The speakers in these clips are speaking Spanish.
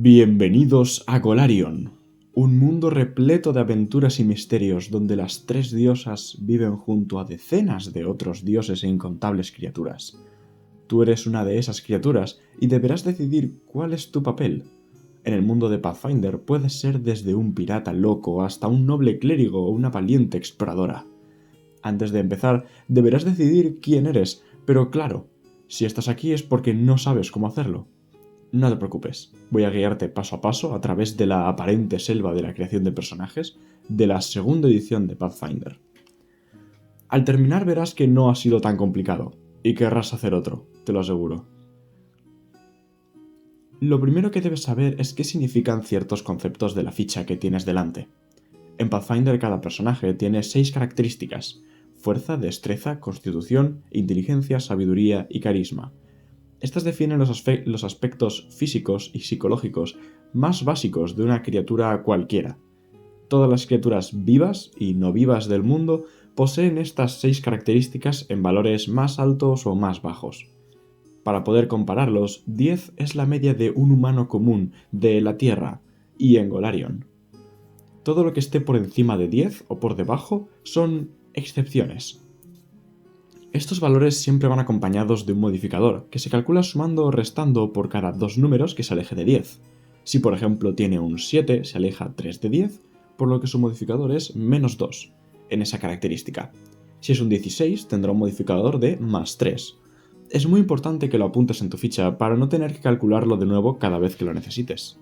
Bienvenidos a Golarion, un mundo repleto de aventuras y misterios donde las tres diosas viven junto a decenas de otros dioses e incontables criaturas. Tú eres una de esas criaturas y deberás decidir cuál es tu papel. En el mundo de Pathfinder puedes ser desde un pirata loco hasta un noble clérigo o una valiente exploradora. Antes de empezar, deberás decidir quién eres, pero claro, si estás aquí es porque no sabes cómo hacerlo. No te preocupes, voy a guiarte paso a paso a través de la aparente selva de la creación de personajes de la segunda edición de Pathfinder. Al terminar verás que no ha sido tan complicado, y querrás hacer otro, te lo aseguro. Lo primero que debes saber es qué significan ciertos conceptos de la ficha que tienes delante. En Pathfinder cada personaje tiene 6 características: fuerza, destreza, constitución, inteligencia, sabiduría y carisma. Estas definen los aspectos físicos y psicológicos más básicos de una criatura cualquiera. Todas las criaturas vivas y no vivas del mundo poseen estas 6 características en valores más altos o más bajos. Para poder compararlos, 10 es la media de un humano común de la Tierra y en Golarion. Todo lo que esté por encima de 10 o por debajo son excepciones. Estos valores siempre van acompañados de un modificador, que se calcula sumando o restando por cada 2 números que se aleje de 10. Si por ejemplo tiene un 7, se aleja 3 de 10, por lo que su modificador es menos 2 en esa característica. Si es un 16, tendrá un modificador de más 3. Es muy importante que lo apuntes en tu ficha para no tener que calcularlo de nuevo cada vez que lo necesites.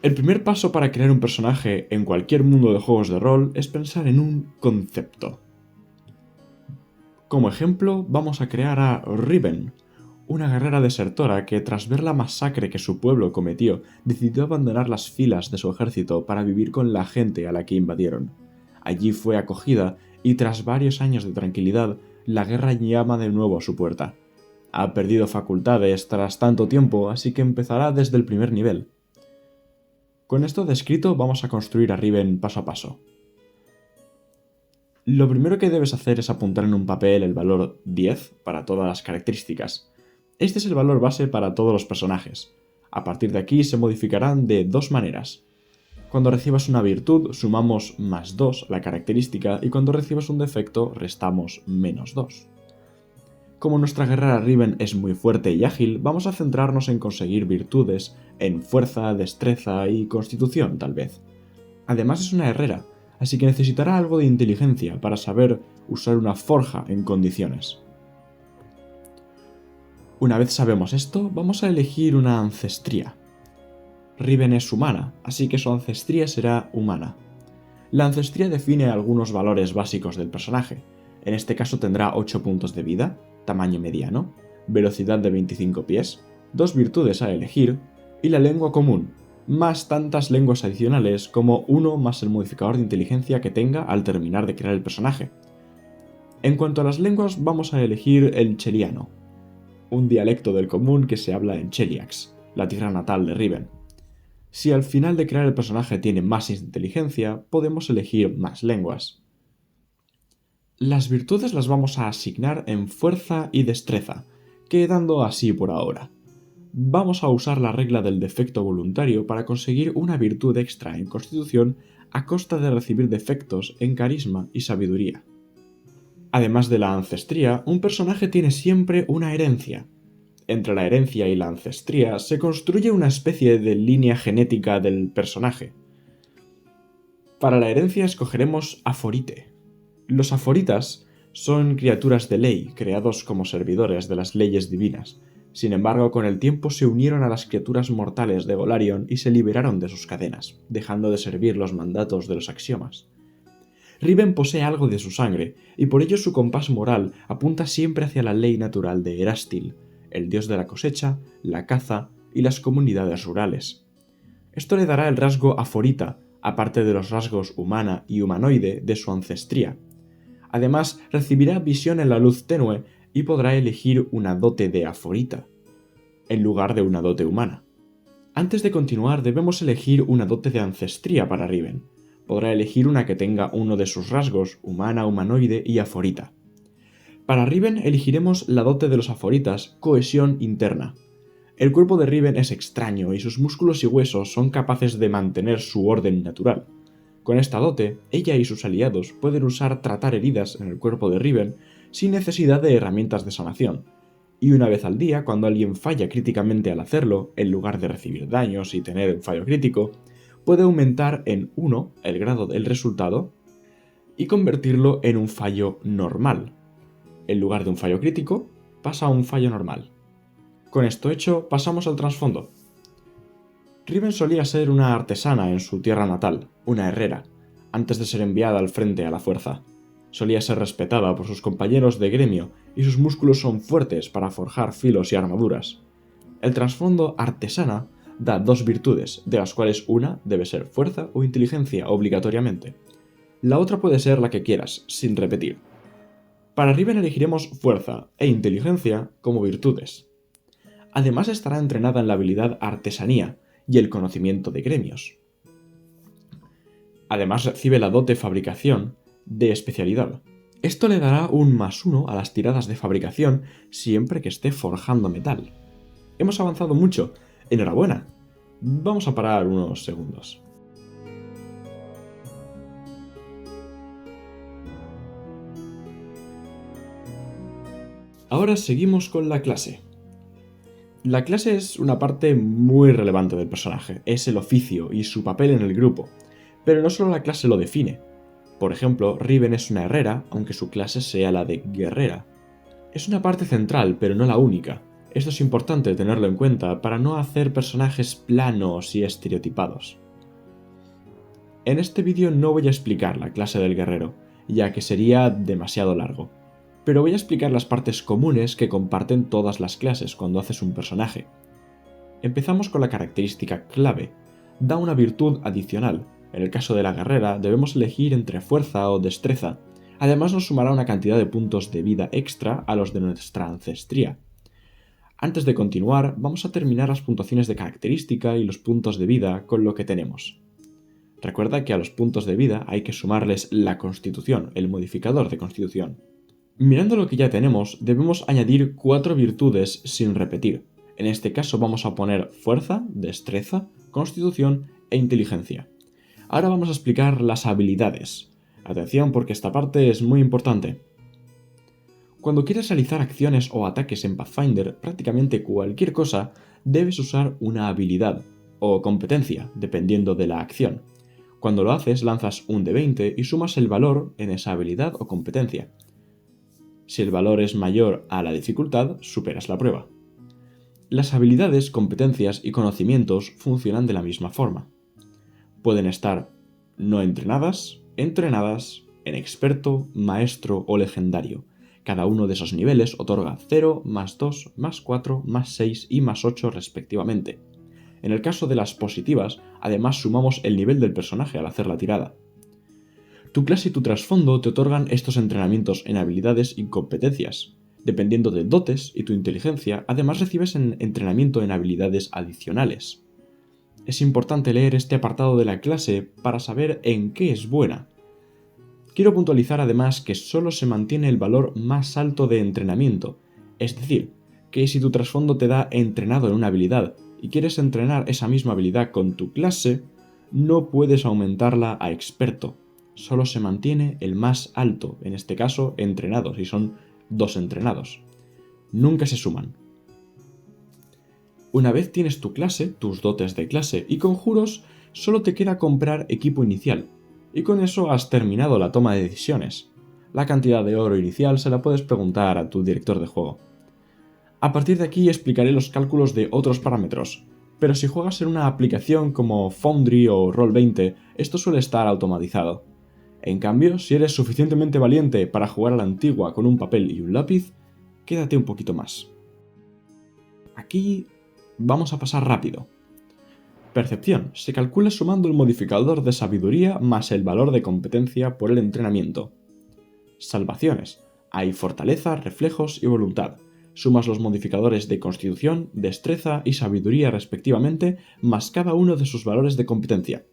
El primer paso para crear un personaje en cualquier mundo de juegos de rol es pensar en un concepto. Como ejemplo, vamos a crear a Riven, una guerrera desertora que tras ver la masacre que su pueblo cometió, decidió abandonar las filas de su ejército para vivir con la gente a la que invadieron. Allí fue acogida y tras varios años de tranquilidad, la guerra llama de nuevo a su puerta. Ha perdido facultades tras tanto tiempo, así que empezará desde el primer nivel. Con esto descrito vamos a construir a Riven paso a paso. Lo primero que debes hacer es apuntar en un papel el valor 10 para todas las características. Este es el valor base para todos los personajes. A partir de aquí se modificarán de dos maneras. Cuando recibas una virtud sumamos más 2 a la característica y cuando recibas un defecto restamos menos 2. Como nuestra guerrera Riven es muy fuerte y ágil, vamos a centrarnos en conseguir virtudes en fuerza, destreza y constitución, tal vez. Además es una herrera, así que necesitará algo de inteligencia para saber usar una forja en condiciones. Una vez sabemos esto, vamos a elegir una ancestría. Riven es humana, así que su ancestría será humana. La ancestría define algunos valores básicos del personaje. En este caso tendrá 8 puntos de vida, tamaño mediano, velocidad de 25 pies, 2 virtudes a elegir y la lengua común, más tantas lenguas adicionales como 1 más el modificador de inteligencia que tenga al terminar de crear el personaje. En cuanto a las lenguas, vamos a elegir el cheliano, un dialecto del común que se habla en Cheliax, la tierra natal de Riven. Si al final de crear el personaje tiene más inteligencia, podemos elegir más lenguas. Las virtudes las vamos a asignar en fuerza y destreza, quedando así por ahora. Vamos a usar la regla del defecto voluntario para conseguir una virtud extra en constitución a costa de recibir defectos en carisma y sabiduría. Además de la ancestría, un personaje tiene siempre una herencia. Entre la herencia y la ancestría se construye una especie de línea genética del personaje. Para la herencia escogeremos Aforite. Los Aforitas son criaturas de ley, creados como servidores de las leyes divinas. Sin embargo, con el tiempo se unieron a las criaturas mortales de Golarion y se liberaron de sus cadenas, dejando de servir los mandatos de los axiomas. Riven posee algo de su sangre, y por ello su compás moral apunta siempre hacia la ley natural de Erastil, el dios de la cosecha, la caza y las comunidades rurales. Esto le dará el rasgo aforita, aparte de los rasgos humana y humanoide de su ancestría. Además, recibirá visión en la luz tenue y podrá elegir una dote de aforita, en lugar de una dote humana. Antes de continuar, debemos elegir una dote de ancestría para Riven. Podrá elegir una que tenga uno de sus rasgos, humana, humanoide y aforita. Para Riven elegiremos la dote de los aforitas, cohesión interna. El cuerpo de Riven es extraño y sus músculos y huesos son capaces de mantener su orden natural. Con esta dote, ella y sus aliados pueden usar tratar heridas en el cuerpo de Riven sin necesidad de herramientas de sanación, y una vez al día, cuando alguien falla críticamente al hacerlo, en lugar de recibir daños y tener un fallo crítico, puede aumentar en 1 el grado del resultado y convertirlo en un fallo normal. En lugar de un fallo crítico, pasa a un fallo normal. Con esto hecho, pasamos al trasfondo. Riven solía ser una artesana en su tierra natal, una herrera, antes de ser enviada al frente a la fuerza. Solía ser respetada por sus compañeros de gremio y sus músculos son fuertes para forjar filos y armaduras. El trasfondo artesana da 2 virtudes, de las cuales una debe ser fuerza o inteligencia obligatoriamente. La otra puede ser la que quieras, sin repetir. Para Riven elegiremos fuerza e inteligencia como virtudes. Además estará entrenada en la habilidad artesanía y el conocimiento de gremios. Además recibe la dote fabricación de especialidad. Esto le dará un +1 a las tiradas de fabricación siempre que esté forjando metal. Hemos avanzado mucho. ¡Enhorabuena! Vamos a parar unos segundos. Ahora seguimos con la clase. La clase es una parte muy relevante del personaje, es el oficio y su papel en el grupo, pero no solo la clase lo define. Por ejemplo, Riven es una herrera, aunque su clase sea la de guerrera. Es una parte central, pero no la única. Esto es importante tenerlo en cuenta para no hacer personajes planos y estereotipados. En este vídeo no voy a explicar la clase del guerrero, ya que sería demasiado largo, pero voy a explicar las partes comunes que comparten todas las clases cuando haces un personaje. Empezamos con la característica clave, da una virtud adicional. En el caso de la guerrera debemos elegir entre fuerza o destreza, además nos sumará una cantidad de puntos de vida extra a los de nuestra ancestría. Antes de continuar, vamos a terminar las puntuaciones de característica y los puntos de vida con lo que tenemos. Recuerda que a los puntos de vida hay que sumarles la constitución, el modificador de constitución. Mirando lo que ya tenemos, debemos añadir 4 virtudes sin repetir. En este caso vamos a poner fuerza, destreza, constitución e inteligencia. Ahora vamos a explicar las habilidades. Atención porque esta parte es muy importante. Cuando quieres realizar acciones o ataques en Pathfinder, prácticamente cualquier cosa, debes usar una habilidad o competencia, dependiendo de la acción. Cuando lo haces, lanzas un D20 y sumas el valor en esa habilidad o competencia. Si el valor es mayor a la dificultad, superas la prueba. Las habilidades, competencias y conocimientos funcionan de la misma forma. Pueden estar no entrenadas, entrenadas, en experto, maestro o legendario. Cada uno de esos niveles otorga 0, +2, +4, +6 y +8 respectivamente. En el caso de las positivas, además sumamos el nivel del personaje al hacer la tirada. Tu clase y tu trasfondo te otorgan estos entrenamientos en habilidades y competencias. Dependiendo de dotes y tu inteligencia, además recibes entrenamiento en habilidades adicionales. Es importante leer este apartado de la clase para saber en qué es buena. Quiero puntualizar además que solo se mantiene el valor más alto de entrenamiento, es decir, que si tu trasfondo te da entrenado en una habilidad y quieres entrenar esa misma habilidad con tu clase, no puedes aumentarla a experto. Solo se mantiene el más alto, en este caso entrenados, y son 2 entrenados. Nunca se suman. Una vez tienes tu clase, tus dotes de clase y conjuros, solo te queda comprar equipo inicial, y con eso has terminado la toma de decisiones. La cantidad de oro inicial se la puedes preguntar a tu director de juego. A partir de aquí explicaré los cálculos de otros parámetros, pero si juegas en una aplicación como Foundry o Roll20, esto suele estar automatizado. En cambio, si eres suficientemente valiente para jugar a la antigua con un papel y un lápiz, quédate un poquito más. Aquí vamos a pasar rápido. Percepción. Se calcula sumando el modificador de sabiduría más el valor de competencia por el entrenamiento. Salvaciones. Hay fortaleza, reflejos y voluntad. Sumas los modificadores de constitución, destreza y sabiduría respectivamente, más cada uno de sus valores de competencia.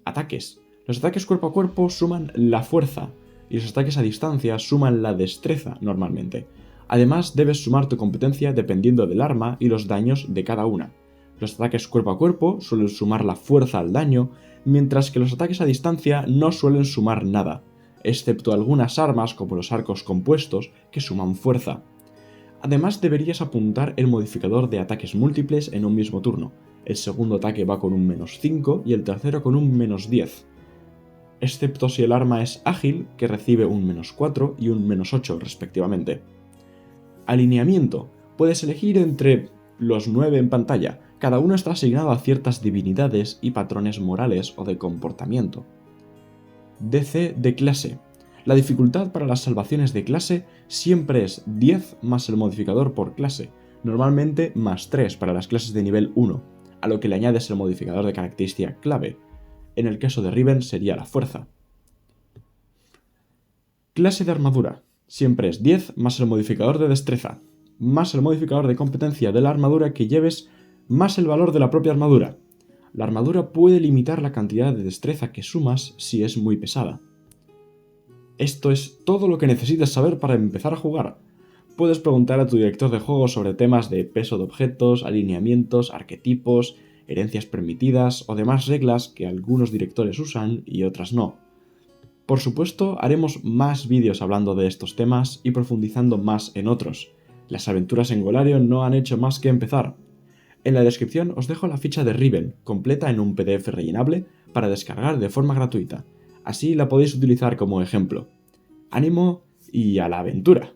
Ataques. Los ataques cuerpo a cuerpo suman la fuerza, y los ataques a distancia suman la destreza normalmente. Además, debes sumar tu competencia dependiendo del arma y los daños de cada una. Los ataques cuerpo a cuerpo suelen sumar la fuerza al daño, mientras que los ataques a distancia no suelen sumar nada, excepto algunas armas como los arcos compuestos que suman fuerza. Además, deberías apuntar el modificador de ataques múltiples en un mismo turno. El segundo ataque va con un -5 y el tercero con un -10, excepto si el arma es ágil, que recibe un -4 y un -8 respectivamente. Alineamiento. Puedes elegir entre los 9 en pantalla. Cada uno está asignado a ciertas divinidades y patrones morales o de comportamiento. DC de clase. La dificultad para las salvaciones de clase siempre es 10 más el modificador por clase, normalmente +3 para las clases de nivel 1, a lo que le añades el modificador de característica clave. En el caso de Riven sería la fuerza. Clase de armadura. Siempre es 10 más el modificador de destreza, más el modificador de competencia de la armadura que lleves, más el valor de la propia armadura. La armadura puede limitar la cantidad de destreza que sumas si es muy pesada. Esto es todo lo que necesitas saber para empezar a jugar. Puedes preguntar a tu director de juego sobre temas de peso de objetos, alineamientos, arquetipos, herencias permitidas o demás reglas que algunos directores usan y otras no. Por supuesto, haremos más vídeos hablando de estos temas y profundizando más en otros. Las aventuras en Golarion no han hecho más que empezar. En la descripción os dejo la ficha de Riven, completa en un PDF rellenable, para descargar de forma gratuita. Así la podéis utilizar como ejemplo. ¡Ánimo y a la aventura!